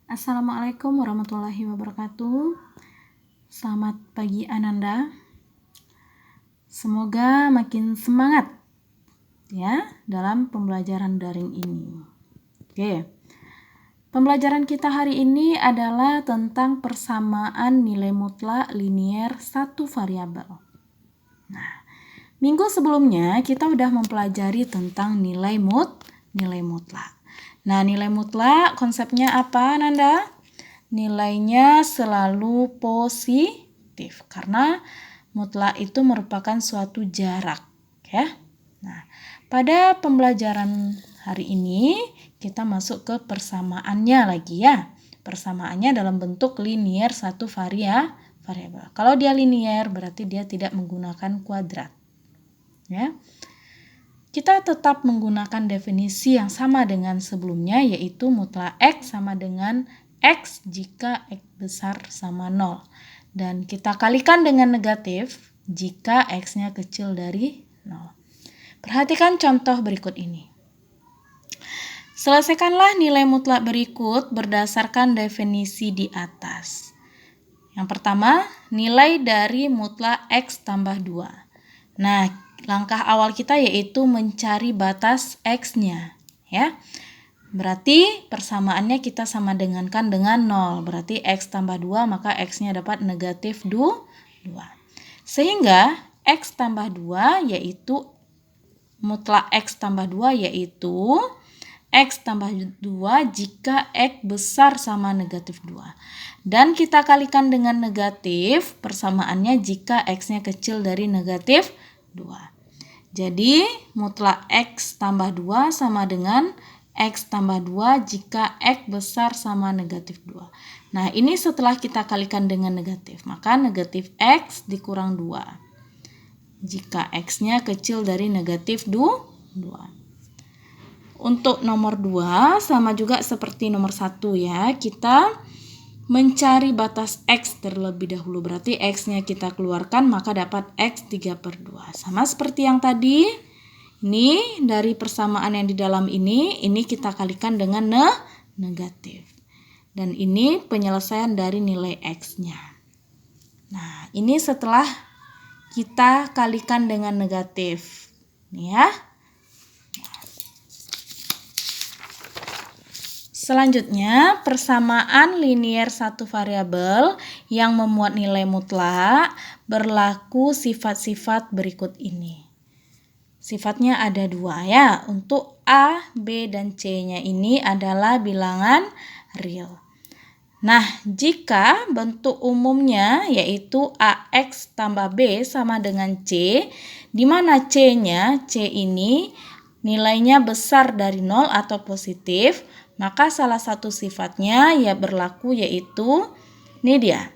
Assalamualaikum warahmatullahi wabarakatuh. Selamat pagi Ananda. Semoga makin semangat ya dalam pembelajaran daring ini. Oke. Pembelajaran kita hari ini adalah tentang persamaan nilai mutlak linier satu variabel. Nah, minggu sebelumnya kita udah mempelajari tentang nilai mutlak. Nah, nilai mutlak konsepnya apa, Nanda? Nilainya selalu positif karena mutlak itu merupakan suatu jarak, ya. Nah, pada pembelajaran hari ini kita masuk ke persamaannya lagi ya. Persamaannya dalam bentuk linier satu variabel. Kalau dia linier berarti dia tidak menggunakan kuadrat. Ya. Kita tetap menggunakan definisi yang sama dengan sebelumnya, yaitu mutlak X sama dengan X jika X besar sama 0. Dan kita kalikan dengan negatif jika X-nya kecil dari 0. Perhatikan contoh berikut ini. Selesaikanlah nilai mutlak berikut berdasarkan definisi di atas. Yang pertama, nilai dari mutlak X tambah 2. Nah, langkah awal kita yaitu mencari batas X-nya, ya. Berarti persamaannya kita sama dengankan dengan 0. Berarti X tambah 2 maka X-nya dapat negatif 2. Sehingga X tambah 2 yaitu mutlak X tambah 2 yaitu X tambah 2 jika X besar sama negatif 2. Dan kita kalikan dengan negatif persamaannya jika X-nya kecil dari negatif 2. Jadi mutlak X tambah 2 sama dengan X tambah 2 jika X besar sama negatif 2. Nah, ini setelah kita kalikan dengan negatif, maka negatif X dikurang 2. Jika X-nya kecil dari negatif 2. Untuk nomor 2 sama juga seperti nomor 1 ya. Kita mencari batas X terlebih dahulu. Berarti X-nya kita keluarkan maka dapat X 3/2. Sama seperti yang tadi. Ini dari persamaan yang di dalam ini kita kalikan dengan negatif. Dan ini penyelesaian dari nilai X-nya. Nah, ini setelah kita kalikan dengan negatif. Nih ya. Selanjutnya, persamaan linier satu variabel yang memuat nilai mutlak berlaku sifat-sifat berikut ini. Sifatnya ada 2 ya. Untuk A, B, dan C-nya ini adalah bilangan real. Nah, jika bentuk umumnya yaitu AX tambah B sama dengan C, di mana C-nya, C ini nilainya besar dari 0 atau positif, maka salah satu sifatnya ya berlaku yaitu, ini dia.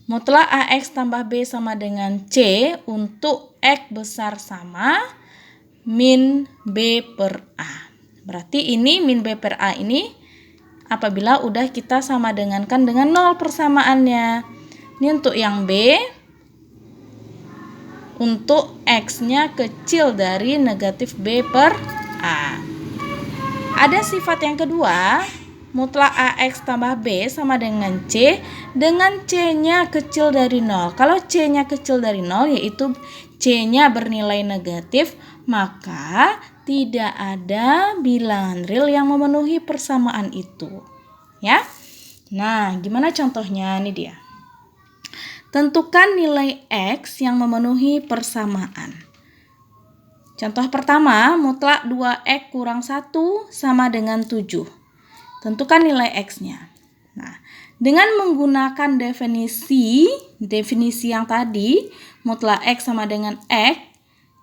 Mutlak AX tambah B sama dengan C untuk X besar sama min B per A. Berarti ini min B per A ini apabila udah kita sama dengankan dengan 0 persamaannya. Ini untuk yang B. Untuk X-nya kecil dari negatif B per A. Ada sifat yang kedua, mutlak AX tambah B sama dengan C C-nya kecil dari 0. Kalau C-nya kecil dari 0 yaitu C-nya bernilai negatif, maka tidak ada bilangan real yang memenuhi persamaan itu. Ya. Nah, gimana contohnya? Ini dia. Tentukan nilai X yang memenuhi persamaan. Contoh pertama, mutlak 2X kurang 1 sama dengan 7. Tentukan nilai X-nya. Nah, dengan menggunakan definisi yang tadi, mutlak X sama dengan X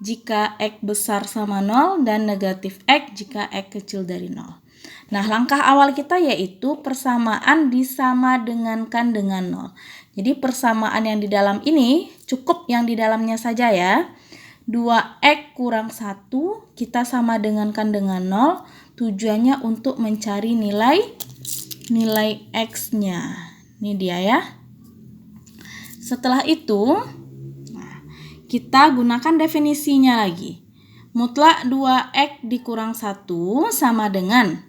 jika X besar sama 0 dan negatif X jika X kecil dari 0. Nah, langkah awal kita yaitu persamaan disama dengankan dengan 0. Jadi persamaan yang di dalam ini cukup yang di dalamnya saja ya. 2X kurang 1 kita sama dengankan dengan 0. Tujuannya untuk mencari nilai X-nya. Ini dia ya. Setelah itu, kita gunakan definisinya lagi. Mutlak 2X dikurang 1 sama dengan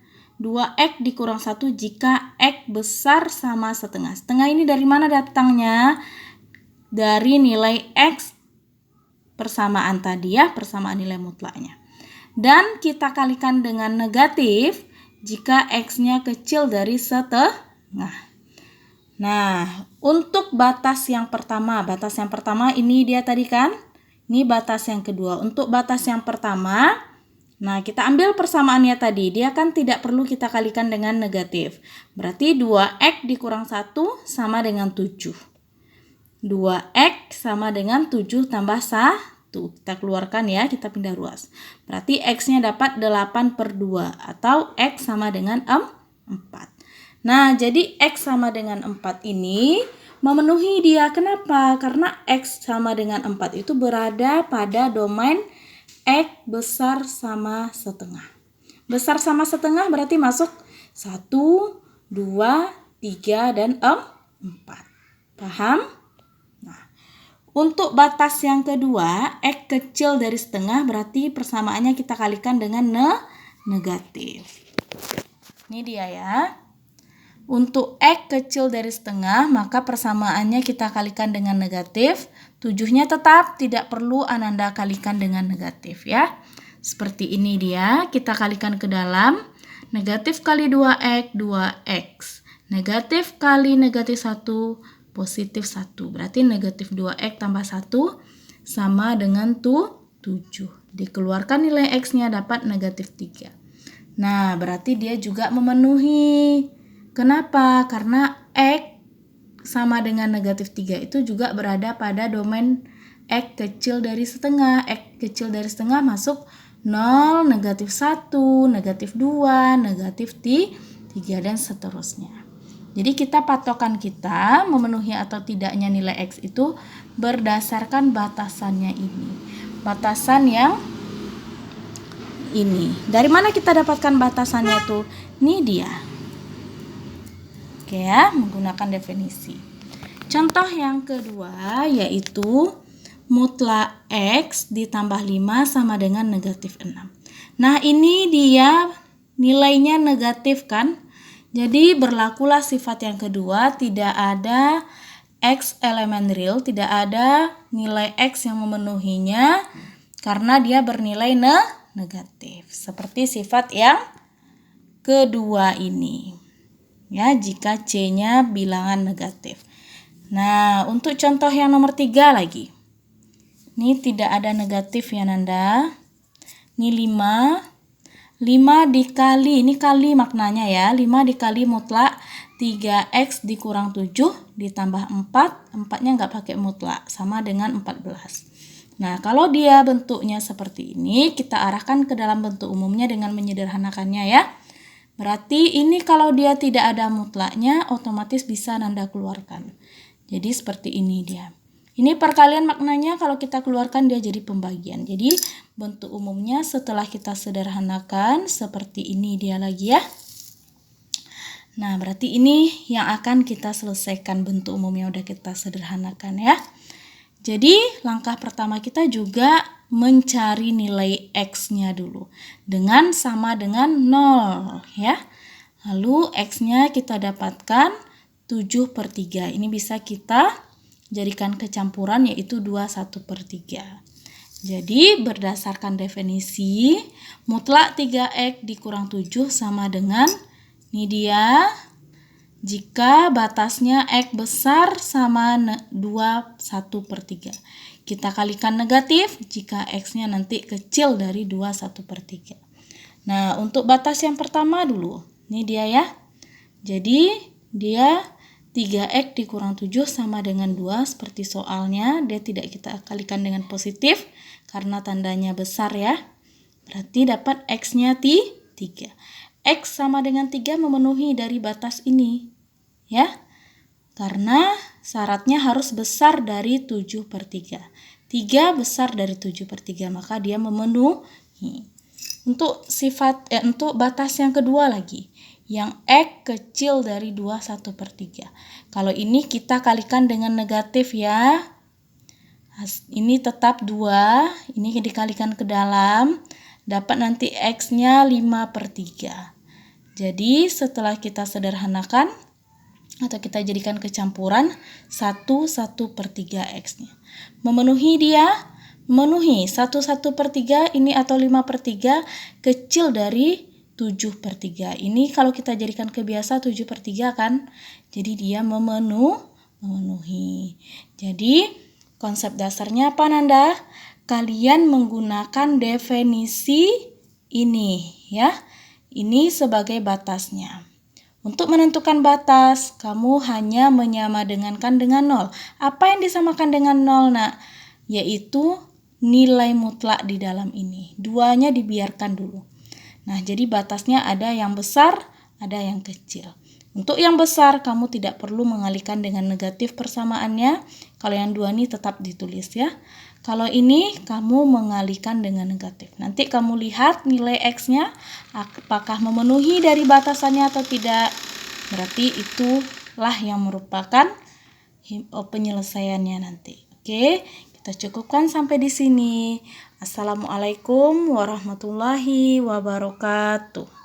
2x dikurang 1 jika x besar sama setengah. Setengah ini dari mana datangnya? Dari nilai x persamaan tadi ya, persamaan nilai mutlaknya. Dan kita kalikan dengan negatif jika x-nya kecil dari setengah. Nah, untuk batas yang pertama ini dia tadi kan? Ini batas yang kedua. Untuk batas yang pertama, nah kita ambil persamaannya tadi. Dia kan tidak perlu kita kalikan dengan negatif. Berarti 2x dikurang 1 sama dengan 7. 2x sama dengan 7 tambah 1. Kita keluarkan ya, kita pindah ruas. Berarti x-nya dapat 8/2 atau x sama dengan 4. Nah, jadi x sama dengan 4 ini memenuhi dia. Kenapa? Karena x sama dengan 4 itu berada pada domain x besar sama setengah. Besar sama setengah berarti masuk 1, 2, 3, dan 4. Paham? Nah, untuk batas yang kedua, x kecil dari setengah berarti persamaannya kita kalikan dengan negatif. Ini dia ya. Untuk x kecil dari setengah, maka persamaannya kita kalikan dengan negatif. 7-nya tetap tidak perlu Ananda kalikan dengan negatif ya. Seperti ini dia, kita kalikan ke dalam. Negatif kali 2x, 2x. Negatif kali negatif 1, positif 1. Berarti negatif 2x tambah 1 sama dengan 7. Dikeluarkan nilai x-nya dapat negatif 3. Nah, berarti dia juga memenuhi. Kenapa? Karena x sama dengan negatif 3 itu juga berada pada domain x kecil dari setengah. X kecil dari setengah masuk 0, negatif 1, negatif 2, negatif 3, dan seterusnya. Jadi kita patokan kita memenuhi atau tidaknya nilai x itu berdasarkan batasannya ini. Batasan yang ini. Dari mana kita dapatkan batasannya tuh? Ini dia. Oke ya, menggunakan definisi. Contoh yang kedua yaitu mutlak x ditambah 5 sama dengan negatif 6. Nah, ini dia nilainya negatif kan? Jadi berlakulah sifat yang kedua, tidak ada x elemen real, tidak ada nilai x yang memenuhinya karena dia bernilai negatif. Seperti sifat yang kedua ini. Ya, jika C-nya bilangan negatif. Nah, untuk contoh yang nomor 3 lagi. Ini tidak ada negatif ya Nanda. Ini 5. 5 dikali, ini kali maknanya ya. 5 dikali mutlak 3x dikurang 7 ditambah 4. 4-nya nggak pakai mutlak, sama dengan 14. Nah, kalau dia bentuknya seperti ini, kita arahkan ke dalam bentuk umumnya dengan menyederhanakannya ya. Berarti ini kalau dia tidak ada mutlaknya, otomatis bisa Nanda keluarkan. Jadi seperti ini dia. Ini perkalian maknanya kalau kita keluarkan dia jadi pembagian. Jadi bentuk umumnya setelah kita sederhanakan seperti ini dia lagi ya. Nah, berarti ini yang akan kita selesaikan bentuk umumnya udah kita sederhanakan ya. Jadi langkah pertama kita juga mencari nilai x-nya dulu dengan sama dengan 0 ya. Lalu x-nya kita dapatkan 7/3. Ini bisa kita jadikan kecampuran yaitu 21/3. Jadi berdasarkan definisi mutlak 3x dikurang 7 sama dengan ini dia. Jika batasnya x besar sama 21/3. Kita kalikan negatif jika x-nya nanti kecil dari 21/3. Nah, untuk batas yang pertama dulu. Ini dia ya. Jadi, dia 3x dikurang 7 sama dengan 2 seperti soalnya. Dia tidak kita kalikan dengan positif karena tandanya besar ya. Berarti dapat x-nya 3. X sama dengan 3 memenuhi dari batas ini. Ya, karena syaratnya harus besar dari 7/3. 3 besar dari 7/3, maka dia memenuhi. Untuk untuk batas yang kedua lagi, yang x kecil dari 21/3. Kalau ini kita kalikan dengan negatif ya. Ini tetap 2, ini dikalikan ke dalam, dapat nanti x-nya 5/3. Jadi setelah kita sederhanakan atau kita jadikan kecampuran 1/1/3 X-nya. Memenuhi 1/1/3 ini atau 5/3 kecil dari 7/3. Ini kalau kita jadikan kebiasa 7/3 kan. Jadi dia memenuhi. Jadi konsep dasarnya apa Nanda? Kalian menggunakan definisi ini ya. Ini sebagai batasnya. Untuk menentukan batas, kamu hanya menyamadengankan dengan 0. Apa yang disamakan dengan 0, Nak? Yaitu nilai mutlak di dalam ini. Duanya dibiarkan dulu. Nah, jadi batasnya ada yang besar, ada yang kecil. Untuk yang besar, kamu tidak perlu mengalihkan dengan negatif persamaannya. Kalau yang 2 ini tetap ditulis ya. Kalau ini kamu mengalihkan dengan negatif. Nanti kamu lihat nilai X-nya apakah memenuhi dari batasannya atau tidak. Berarti itulah yang merupakan penyelesaiannya nanti. Oke, kita cukupkan sampai di sini. Assalamualaikum warahmatullahi wabarakatuh.